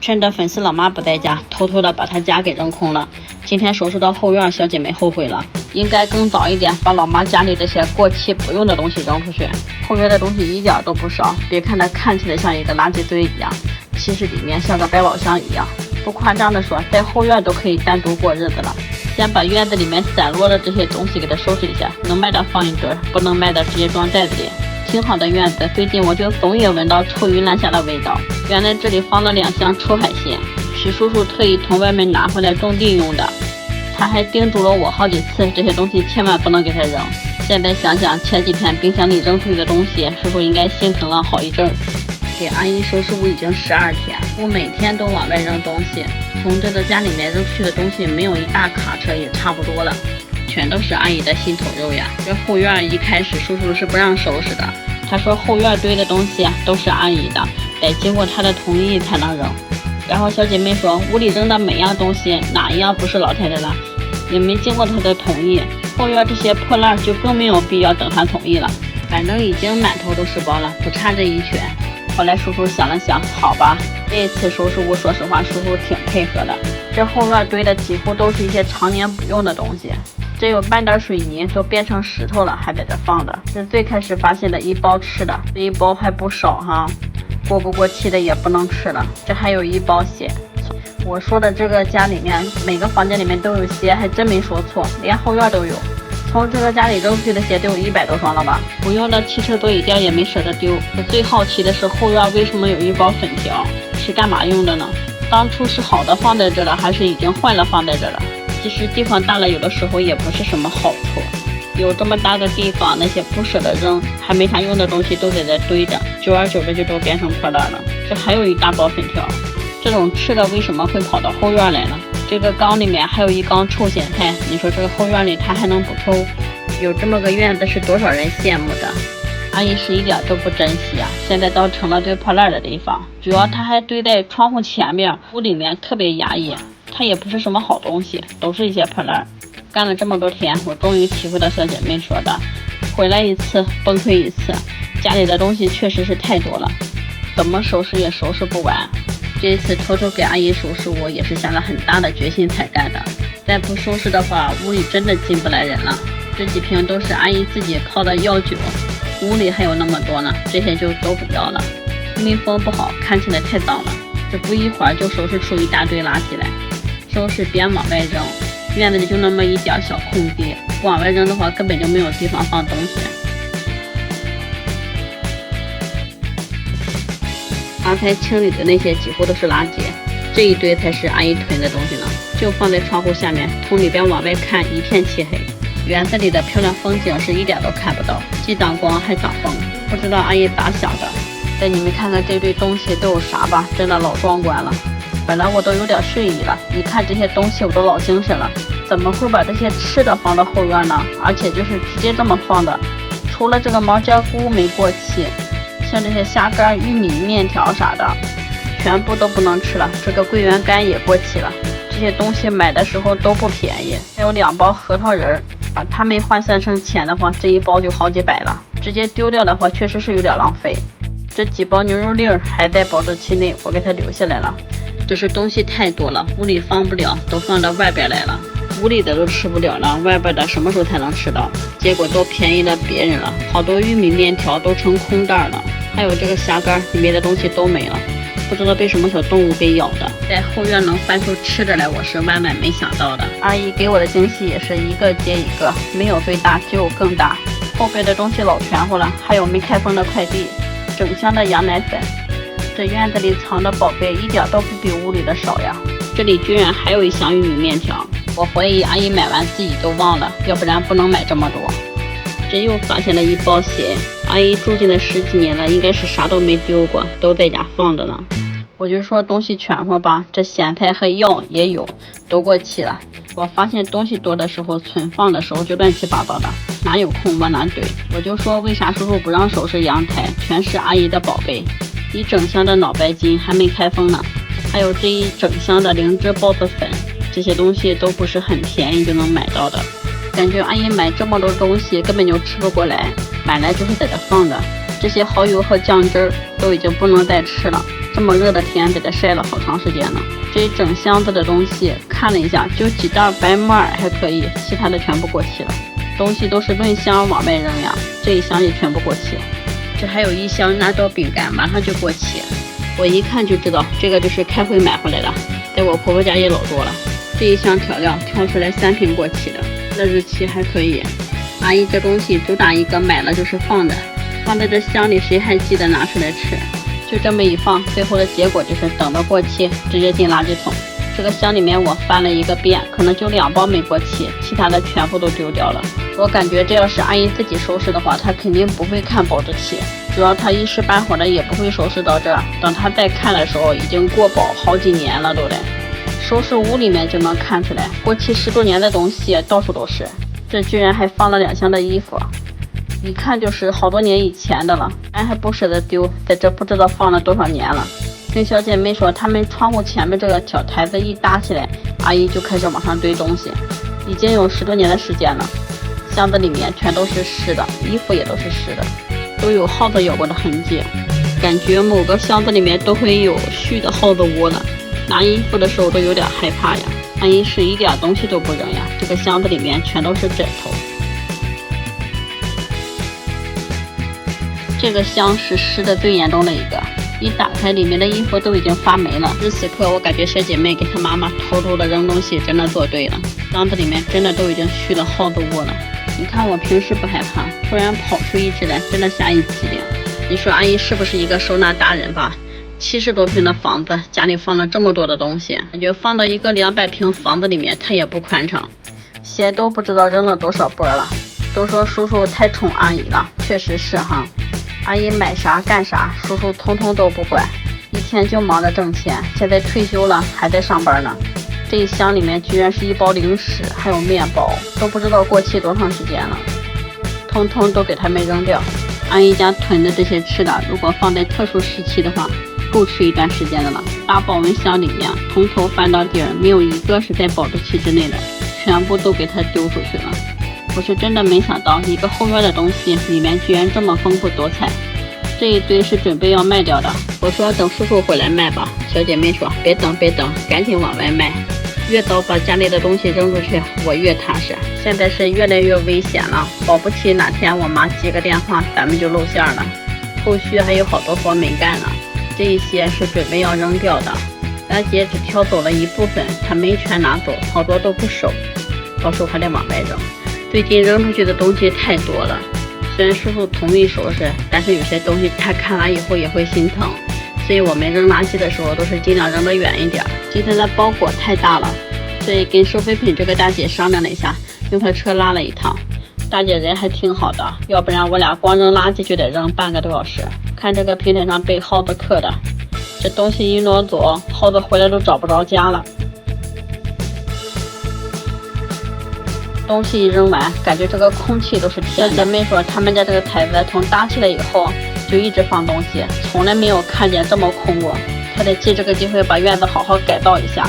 趁着粉丝老妈不在家，偷偷的把她家给扔空了。今天收拾到后院，小姐妹后悔了，应该更早一点把老妈家里这些过期不用的东西扔出去。后院的东西一点都不少，别看它看起来像一个垃圾堆一样，其实里面像个百宝箱一样。不夸张的说，在后院都可以单独过日子了。先把院子里面散落的这些东西给它收拾一下，能卖的放一堆，不能卖的直接装袋子里。挺好的院子，最近我就总也闻到臭鱼烂虾的味道。原来这里放了2箱臭海鲜，是叔叔特意从外面拿回来种地用的。他还叮嘱了我好几次，这些东西千万不能给他扔。现在想想，前几天冰箱里扔出去的东西，叔叔应该心疼了好一阵。给阿姨收拾屋已经12天，我每天都往外扔东西，从这个家里面扔出去的东西没有一大卡车也差不多了。全都是阿姨的心头肉呀！这后院一开始叔叔是不让收拾的，他说后院堆的东西都是阿姨的，得经过她的同意才能扔。然后小姐妹说，屋里扔的每样东西哪一样不是老太太的，也没经过她的同意。后院这些破烂就更没有必要等她同意了，反正已经满头都是包了，不差这一圈。后来叔叔想了想，好吧，这一次收拾屋，说实话叔叔挺配合的。这后院堆的几乎都是一些常年不用的东西，只有半点水泥都变成石头了，还在这放着。这最开始发现的一包吃的，这一包还不少哈，过不过期的也不能吃了。这还有一包鞋，我说的这个家里面每个房间里面都有鞋，还真没说错，连后院都有。从这个家里扔出去的鞋都有100多双了吧，不用的汽车座椅垫也没舍得丢。我最好奇的是后院为什么有一包粉条，是干嘛用的呢？当初是好的放在这了，还是已经坏了放在这了？其实地方大了，有的时候也不是什么好处。有这么大个地方，那些不舍得扔还没啥用的东西都在这堆着，久而久之就都变成破烂了。这还有一大包粉条，这种吃的为什么会跑到后院来呢？这个缸里面还有一缸臭咸菜，你说这个后院里它还能不臭？有这么个院子是多少人羡慕的。阿姨是一点都不珍惜啊，现在倒成了堆破烂的地方。主要它还堆在窗户前面，屋里面特别压抑，它也不是什么好东西，都是一些破烂。干了这么多天，我终于体会到小姐妹说的，回来一次崩溃一次。家里的东西确实是太多了，怎么收拾也收拾不完。这一次偷偷给阿姨收拾我也是下了很大的决心才干的，再不收拾的话，屋里真的进不来人了。这几瓶都是阿姨自己泡的药酒，屋里还有那么多呢，这些就都不要了。密封不好，看起来太脏了。这不一会儿就收拾出一大堆垃圾来，收拾边往外扔，院子里就那么一点小空地，不往外扔的话根本就没有地方放东西。刚才清理的那些几乎都是垃圾，这一堆才是阿姨囤的东西呢，就放在窗户下面，从里边往外看一片漆黑。园子里的漂亮风景是一点都看不到，既挡光还挡风，不知道阿姨咋想的。带你们看看这堆东西都有啥吧，真的老壮观了。本来我都有点睡意了，一看这些东西我都老精神了。怎么会把这些吃的放到后院呢？而且就是直接这么放的，除了这个毛尖菇没过期，像这些虾干、玉米、面条啥的全部都不能吃了。这个桂圆干也过期了。这些东西买的时候都不便宜，还有2包核桃仁，把它没换算成钱的话，这一包就好几百了。直接丢掉的话确实是有点浪费。这几包牛肉粒还在保质期内，我给它留下来了。就是东西太多了，屋里放不了，都放到外边来了。屋里的都吃不了了，外边的什么时候才能吃到？结果都便宜了别人了，好多玉米面条都成空袋了，还有这个虾干里面的东西都没了，不知道被什么小动物给咬的。在后院能翻出吃的来，我是万万没想到的。阿姨给我的惊喜也是一个接一个，没有最大就有更大。后边的东西老全乎了，还有没开封的快递，整箱的羊奶粉。这院子里藏的宝贝一点都不比屋里的少呀。这里居然还有一箱玉米面条，我怀疑阿姨买完自己都忘了，要不然不能买这么多。这又发现了一包鞋，阿姨住进来10几年了，应该是啥都没丢过，都在家放着呢。我就说东西全乎吧，这咸菜和药也有，都过期了。我发现东西多的时候，存放的时候就乱七八糟的，哪有空往哪堆。我就说为啥叔叔不让收拾阳台，全是阿姨的宝贝。一整箱的脑白金还没开封呢，还有这一整箱的灵芝孢子粉，这些东西都不是很便宜就能买到的。感觉阿姨买这么多东西根本就吃不过来，买来就是在这放着。这些蚝油和酱汁都已经不能再吃了，这么热的天得晒了好长时间呢。这一整箱子的东西看了一下，就几袋白木耳还可以，其他的全部过期了。东西都是论箱往外扔呀，这一箱也全部过期。这还有一箱纳豆饼干，马上就过期。我一看就知道，这个就是开会买回来的，在我婆婆家也老多了。这一箱调料挑出来3瓶过期的，这日期还可以。阿姨这东西主打一个买了就是放的，放在这箱里谁还记得拿出来吃？就这么一放，最后的结果就是等到过期直接进垃圾桶。这个箱里面我翻了一个遍，可能就2包没过期，其他的全部都丢掉了。我感觉这要是阿姨自己收拾的话，她肯定不会看保质期，主要她一时半会儿的也不会收拾到这儿。等她再看的时候，已经过保好几年了都得。收拾屋里面就能看出来，过期10多年的东西到处都是。这居然还放了2箱的衣服，一看就是好多年以前的了，俺还不舍得丢，在这不知道放了多少年了。跟小姐妹说，她们窗户前面这个小台子一搭起来，阿姨就开始往上堆东西，已经有10多年的时间了。箱子里面全都是湿的，衣服也都是湿的，都有耗子咬过的痕迹，感觉某个箱子里面都会有蛆的耗子窝了。拿衣服的时候都有点害怕呀。阿姨是一点东西都不扔呀，这个箱子里面全都是枕头。这个箱是湿的最严重的一个，一打开里面的衣服都已经发霉了。此刻我感觉小姐妹给她妈妈偷偷的扔东西真的做对了，箱子里面真的都已经蛆了耗子窝了。你看我平时不害怕，突然跑出一只来，真的吓一激灵。你说阿姨是不是一个收纳达人吧？70多平的房子，家里放了这么多的东西，感觉放到一个200平房子里面它也不宽敞。鞋都不知道扔了多少波了。都说叔叔太宠阿姨了，确实是哈。阿姨买啥干啥，叔叔通通都不管，一天就忙着挣钱，现在退休了还在上班呢。这一箱里面居然是1包零食，还有面包，都不知道过期多长时间了，通通都给他们扔掉。阿姨家囤的这些吃的，如果放在特殊时期的话，够吃一段时间的了。大保温箱里面从头翻到底儿，没有一个是在保质期之内的，全部都给它丢出去了。我是真的没想到，一个后院的东西里面居然这么丰富多彩。这一堆是准备要卖掉的，我说等叔叔回来卖吧。小姐妹说别等，赶紧往外卖。越早把家里的东西扔出去，我越踏实。现在是越来越危险了，保不齐哪天我妈接个电话，咱们就露馅了。后续还有好多活没干呢，这一些是准备要扔掉的。咱姐只挑走了一部分，她没全拿走，好多都不收，到时候还得往外扔。最近扔出去的东西太多了，虽然叔叔同意收拾，但是有些东西他看完以后也会心疼，所以我们扔垃圾的时候都是尽量扔得远一点。今天的包裹太大了，所以跟收废品这个大姐商量了一下，用她车拉了一趟。大姐人还挺好的，要不然我俩光扔垃圾就得扔半个多小时。看这个平台上被耗子克的，这东西一挪走，耗子回来都找不着家了。东西一扔完，感觉这个空气都是甜的。姐妹说他们家这个台子从搭起来以后就一直放东西，从来没有看见这么空过。她得借这个机会把院子好好改造一下。